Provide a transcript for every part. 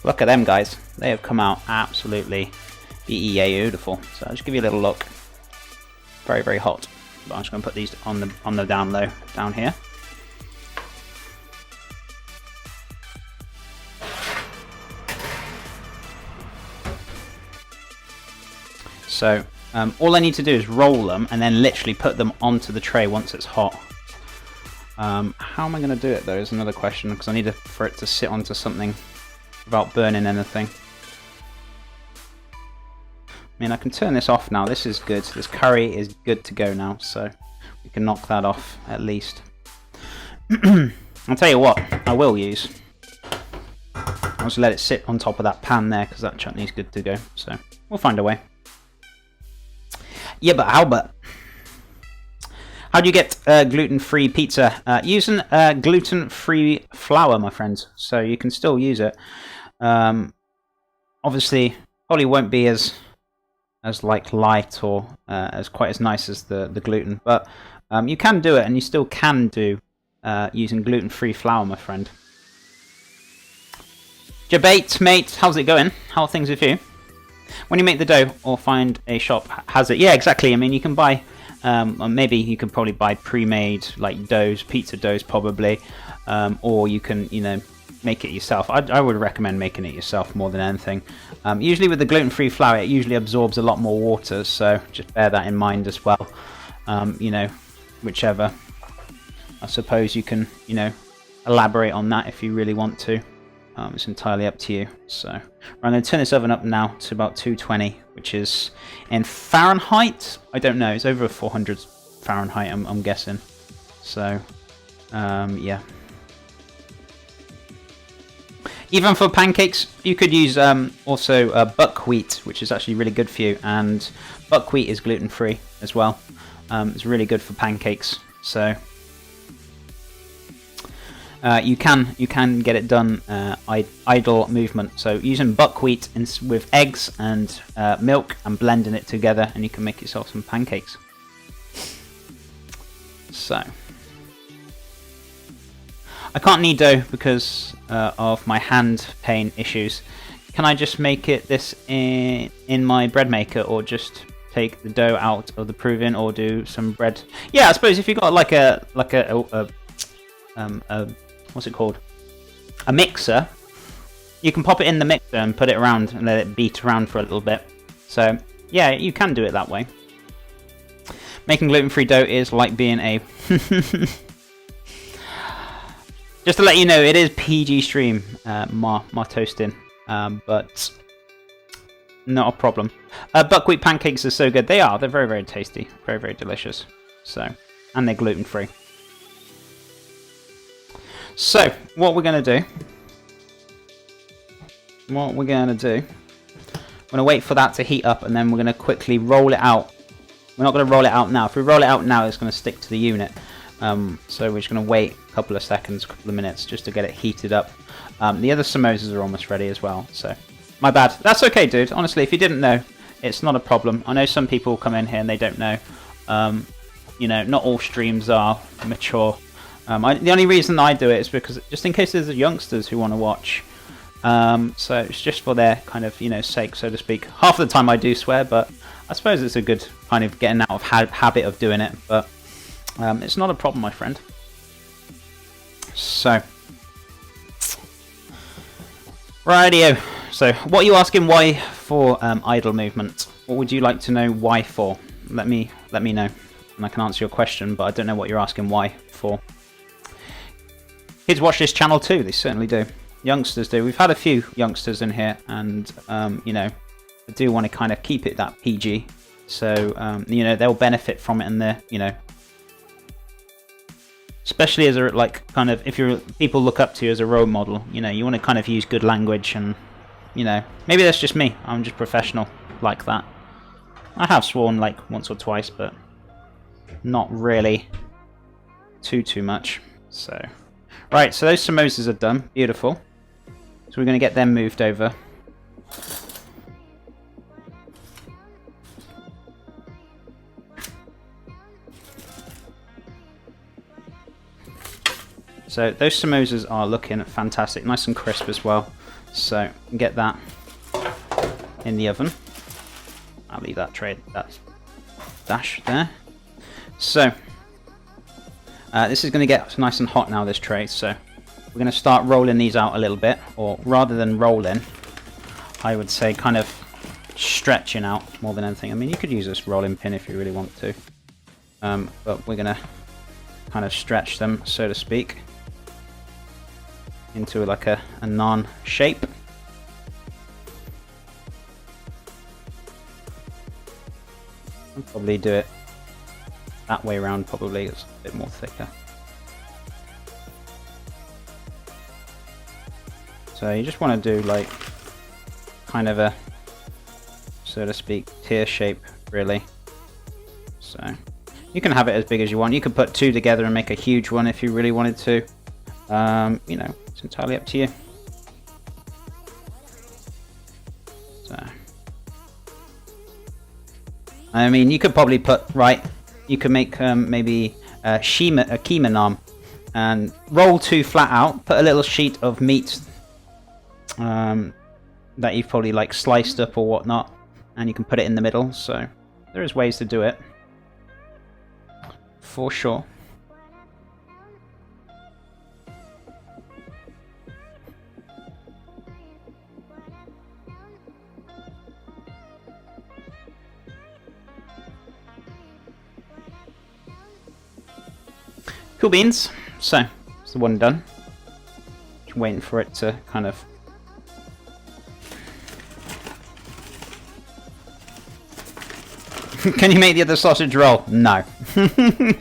Look at them, guys. They have come out absolutely beautiful. So I'll just give you a little look. Very, very hot. But I'm just going to put these on the down low down here. So all I need to do is roll them and then literally put them onto the tray once it's hot. How am I going to do it though is another question, because I need for it to sit onto something without burning anything. I mean, I can turn this off now. This is good. This curry is good to go now, so we can knock that off at least. I'll tell you what I will use. I'll just let it sit on top of that pan there, because that chutney is good to go. So we'll find a way. Yeah, but Albert, how do you get gluten-free pizza? Using gluten-free flour, my friends. So you can still use it. Obviously, probably won't be as like light or as quite as nice as the gluten, but you can do it, and you still can do using gluten-free flour, my friend. Jabate, mate, how's it going? How are things with you? When you make the dough or find a shop has it, yeah, exactly. I mean, you can buy, or maybe you can probably buy pre-made like doughs, pizza doughs, probably, or you can, you know, make it yourself. I would recommend making it yourself more than anything. Usually with the gluten-free flour, it usually absorbs a lot more water, so just bear that in mind as well. You know, whichever. I suppose you can, you know, elaborate on that if you really want to. It's entirely up to you. So I'm going to turn this oven up now to about 220, which is in Fahrenheit. I don't know. It's over 400 Fahrenheit, I'm guessing. So, yeah. Even for pancakes, you could use also buckwheat, which is actually really good for you. And buckwheat is gluten-free as well. It's really good for pancakes. So you can get it done idle movement. So using buckwheat with eggs and milk and blending it together, and you can make yourself some pancakes. So I can't knead dough because of my hand pain issues. Can I just make this in my bread maker, or just take the dough out of the proving, or do some bread? Yeah, I suppose if you've got like a what's it called? A mixer. You can pop it in the mixer and put it around and let it beat around for a little bit. So yeah, you can do it that way. Making gluten-free dough is like being a... Just to let you know, it is PG stream, my toasting, but not a problem. Buckwheat pancakes are so good. They are. They're very, very tasty. Very, very delicious. So, and they're gluten-free. So, what we're going to do... we're going to wait for that to heat up, and then we're going to quickly roll it out. We're not going to roll it out now. If we roll it out now, it's going to stick to the unit. So we're just going to wait a couple of seconds, a couple of minutes, just to get it heated up. The other samosas are almost ready as well, so my bad. That's okay, dude. Honestly, if you didn't know, it's not a problem. I know some people come in here and they don't know. You know, not all streams are mature. The only reason I do it is because, just in case there's youngsters who want to watch. So it's just for their kind of, you know, sake, so to speak. Half of the time I do swear, but I suppose it's a good kind of getting out of habit of doing it. But it's not a problem, my friend. So, rightio. So, what are you asking? Why for idle movement? What would you like to know? Why for? Let me know, and I can answer your question. But I don't know what you're asking. Why for? Kids watch this channel too. They certainly do. Youngsters do. We've had a few youngsters in here, and you know, I do want to kind of keep it that PG. So you know, they'll benefit from it, and they're, you know, especially as a, like, kind of, if you're people look up to you as a role model, you know, you want to kind of use good language, and you know, maybe that's just me. I'm just professional like that. I have sworn like once or twice, but not really too much. So, right, so those samosas are done. Beautiful. So we're going to get them moved over. So those samosas are looking fantastic, nice and crisp as well. So get that in the oven. I'll leave that tray, that dash there. So this is going to get nice and hot now, this tray. So we're going to start rolling these out a little bit, or rather than rolling, I would say kind of stretching out more than anything. I mean, you could use this rolling pin if you really want to, but we're going to kind of stretch them, so to speak, into like a naan shape. I'll probably do it that way around, probably it's a bit more thicker. So you just want to do like kind of a, so to speak, tear shape, really. So you can have it as big as you want. You could put two together and make a huge one if you really wanted to. You know, it's entirely up to you. So, I mean, you could probably put, right, you could make maybe a keema naan and roll two flat out, put a little sheet of meat that you've probably like sliced up or whatnot, and you can put it in the middle. So there is ways to do it, for sure. Cool beans. So it's the one done. Just waiting for it to kind of Can you make the other sausage roll? No. I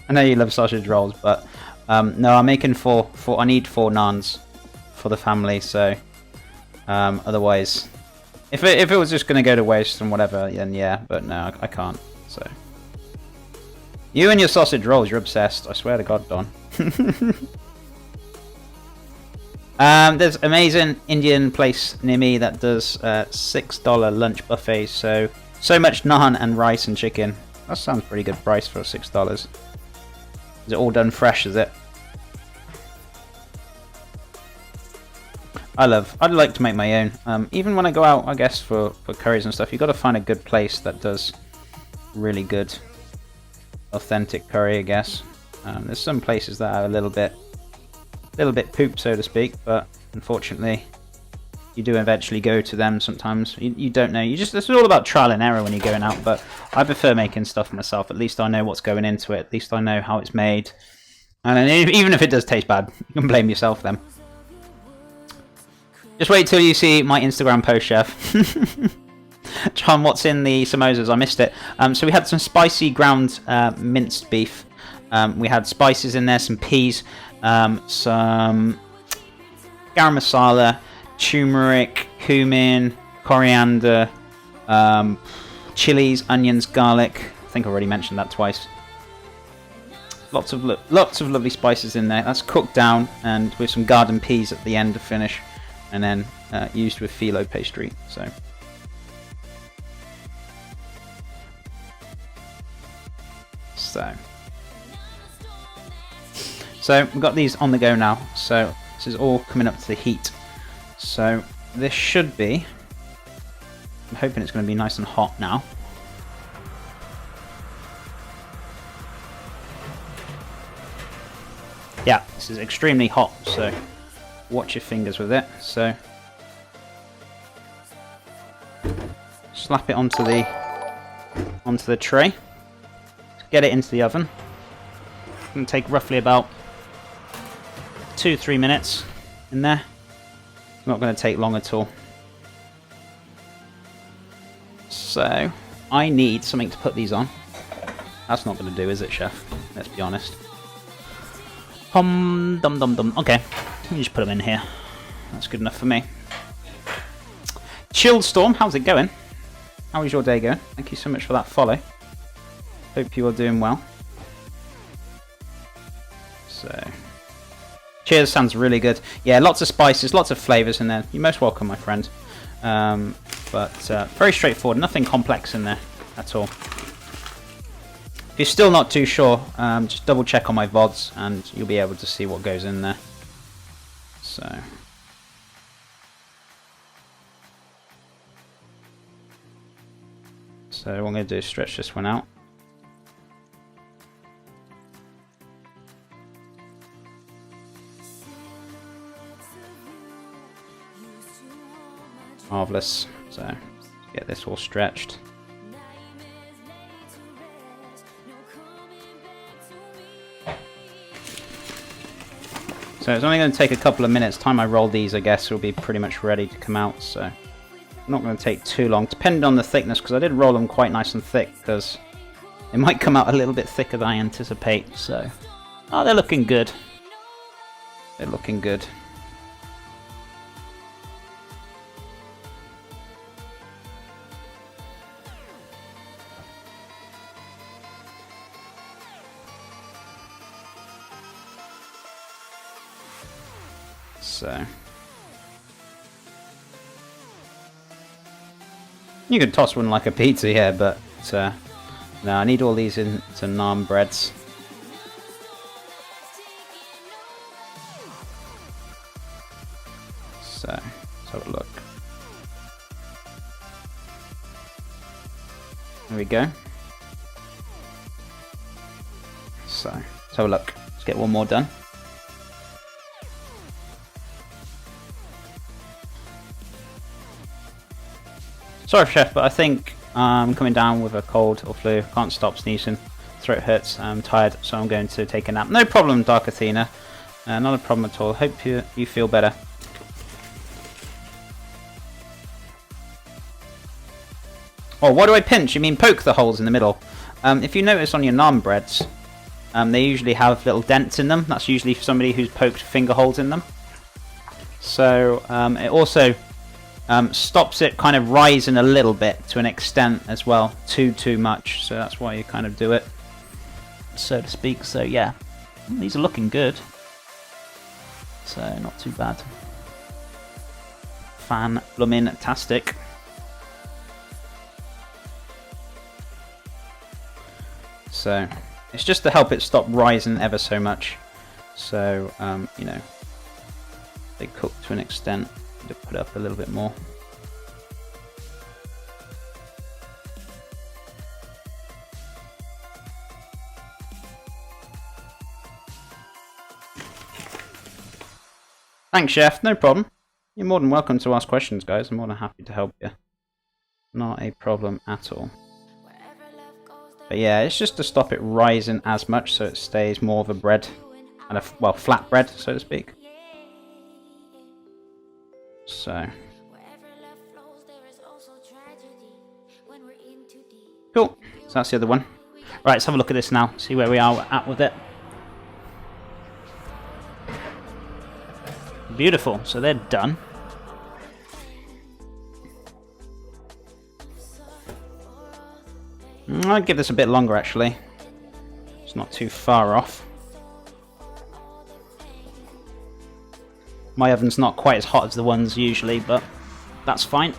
know you love sausage rolls, but no, I'm making I need 4 naans for the family, so otherwise, if it was just going to go to waste and whatever, then yeah, but no, I can't. So you and your sausage rolls, you're obsessed. I swear to God, Don. There's an amazing Indian place near me that does $6 lunch buffets, so much naan and rice and chicken. That sounds pretty good price for $6. Is it all done fresh, is it? I'd like to make my own. Even when I go out, I guess, for curries and stuff, you've got to find a good place that does really good, authentic curry, I guess. There's some places that are a little bit poop, so to speak, but unfortunately, you do eventually go to them sometimes. You don't know. It's all about trial and error when you're going out, but I prefer making stuff myself. At least I know what's going into it. At least I know how it's made. And even if it does taste bad, you can blame yourself then. Just wait till you see my Instagram post, Chef. John, what's in the samosas? I missed it. So we had some spicy ground minced beef. We had spices in there, some peas, some garam masala, turmeric, cumin, coriander, chilies, onions, garlic. I think I already mentioned that twice. Lots of lovely spices in there. That's cooked down and with some garden peas at the end to finish, and then used with phyllo pastry. So we've got these on the go now. So this is all coming up to the heat. So this should be, I'm hoping it's going to be nice and hot now. Yeah, this is extremely hot, so watch your fingers with it. So slap it onto the tray. Get it into the oven. It's going to take roughly about 2-3 minutes in there. Not going to take long at all. So I need something to put these on. That's not going to do, is it, Chef? Let's be honest. Dum dum dum. Okay, let me just put them in here. That's good enough for me. Chilled Storm, how's it going? How is your day going? Thank you so much for that follow. Hope you are doing well. So, cheers, sounds really good. Yeah, lots of spices, lots of flavours in there. You're most welcome, my friend. But very straightforward, nothing complex in there at all. If you're still not too sure, just double check on my VODs and you'll be able to see what goes in there. So what I'm going to do is stretch this one out. Marvellous. So get this all stretched. So it's only going to take a couple of minutes. Time I roll these, I guess, will be pretty much ready to come out. So not going to take too long, depending on the thickness, because I did roll them quite nice and thick, because it might come out a little bit thicker than I anticipate. So, oh, they're looking good. They're looking good. So you could toss one like a pizza here, but no, I need all these into naan breads. So let's have a look. There we go. So let's have a look. Let's get one more done. Sorry, Chef, but I think I'm coming down with a cold or flu. Can't stop sneezing. Throat hurts. I'm tired, so I'm going to take a nap. No problem, Dark Athena. Not a problem at all. Hope you feel better. Oh, what do I pinch? You mean poke the holes in the middle? If you notice on your naan breads, they usually have little dents in them. That's usually somebody who's poked finger holes in them. So it also stops it kind of rising a little bit to an extent as well. Too much. So that's why you kind of do it, so to speak. So yeah, these are looking good. So not too bad. Fan-bloomin-tastic. So it's just to help it stop rising ever so much. So you know, they cook to an extent. To put up a little bit more. Thanks, Chef. No problem. You're more than welcome to ask questions, guys. I'm more than happy to help you. Not a problem at all. But yeah, it's just to stop it rising as much, so it stays more of a bread, and well, flat bread, so to speak. So cool. So that's the other one. Right, let's have a look at this now. See where we are at with it. Beautiful. So they're done. I'll give this a bit longer actually. It's not too far off. My oven's not quite as hot as the ones usually, but that's fine.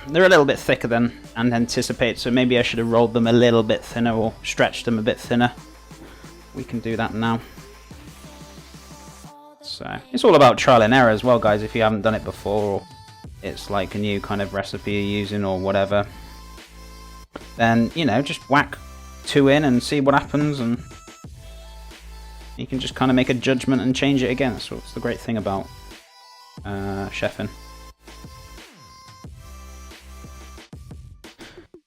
They're a little bit thicker than anticipated, so maybe I should have rolled them a little bit thinner or stretched them a bit thinner. We can do that now. So it's all about trial and error as well, guys. If you haven't done it before, or it's like a new kind of recipe you're using or whatever, then, you know, just whack 2 in and see what happens, and you can just kind of make a judgment and change it again. That's what's the great thing about chefing.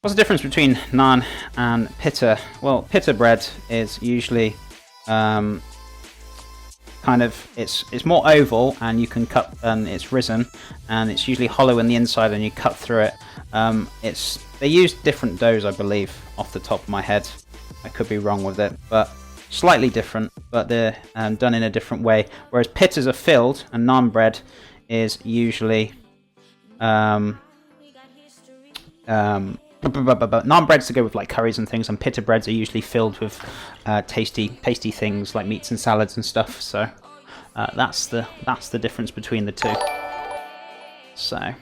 What's the difference between naan and pita? Well, pita bread is usually kind of, it's more oval, and you can cut, and it's risen, and it's usually hollow in the inside, and you cut through it. They use different doughs, I believe, off the top of my head. I could be wrong with it, but slightly different, but they're done in a different way. Whereas pitas are filled, and naan bread is usually naan breads to go with like curries and things, and pita breads are usually filled with tasty things like meats and salads and stuff. So that's the difference between the two. So